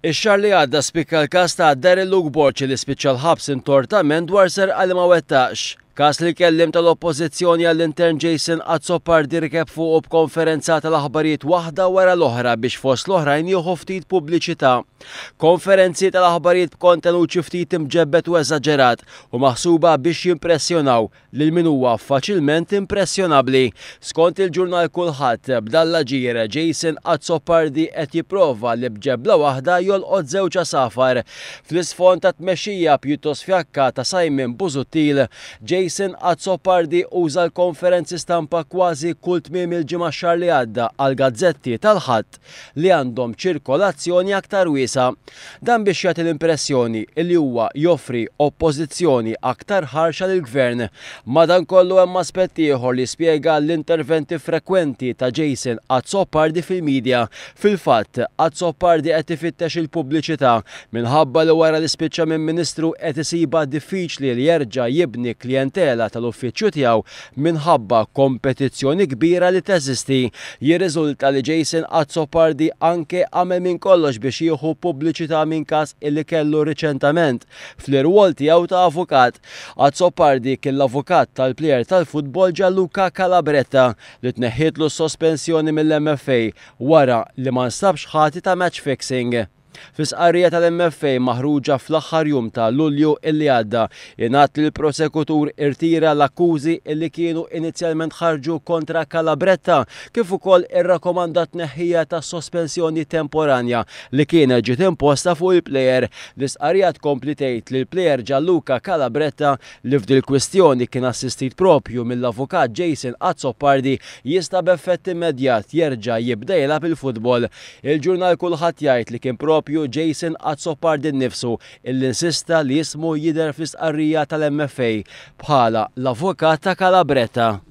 Ix-xahar li għadda spikka l-każ ta' Daryl Luke Borci li spiċċa l-ħabs intortament dwar serqali ma wettax. Każ li kellim tal-oppożizzjoni għall-intern Jason Azzopardi rikeb fuq b'konferenza tal-aħbarijiet waħda wara l-oħra biex fost l-oħrajn jieħu ftit pubbliċità. Konferenzi tal-aħbarijiet b'kontenut xi ftit imġebbed u eżaġerat u maħsuba biex jimpressjonaw lil min huwa faċilment impressjonabbli. Skont il-ġurnal Kulħadd b'dalla ġier Jason Azzopardi qed jipprova li b'ġebla waħda jolqod żewġ asafar. Fl-isfond ta' tmexxija pjuttost fjakka ta' Simon Busuttil, Jason Azzopardi uża l-konferenzi stampa kważi kull tmiem il-ġimgħa x-xahar li għadda għal gazzetti tal-ħadd li għandhom ċirkolazzjoni aktar wiesa'. Dan biex jagħti l-impressjoni li huwa joffri oppożizzjoni aktar ħarxa lill-gvern. Madankollu hemm aspett ieħor li spjega l-interventi frekwenti ta' Jason Azzopardi fil-medja. Fil-fatt, Azzopardi qed ifittex il-pubbliċità minħabba li wara li spiċċa minn Ministru qed isibha diffiċli li jerġa' jibni klijentela tal-uffiċċju tiegħu minħabba kompetizzjoni kbira li teżisti. Jirriżulta li Jason Azzopardi anke għamel minn kollox biex jieħu pubbliċità minn każ illi kellu riċentament fl-irwol tiegħu ta' avukat. Azzopardi kien l-avukat tal-plejer tal-futbol Gianluca Calabretta li tneħħitlu s-sospensjoni mill-MFA wara li ma nstabx ħati ta' match fixing. Fis-qarrija tal-MFA maħruġa fl-aħħar jum ta' Lulju illi għadda ingħad li l-prosekutur irtira l-akkużi illi kienu inizjalment ħarġu kontra Calabretta kif ukoll irrakkomandat tneħħija ta' sospensjoni temporanja li kienet ġiet imposta fuq il-plejer. L-istqarrija tkompli tgħid li l-plejer Gianluca Calabretta li f'dil kwistjoni kien assistit propju mill-avukat Jason Azzopardi jista' b'effett immedjat jerġa' jibda jilgħab il-futbol. Il-ġurnal Kulħadd jgħid li kien propju Jason Azzopardi nnifsu illi insista li jismu jidher fl-istqarrija tal-MFA bħala l-avukat ta' Calabretta.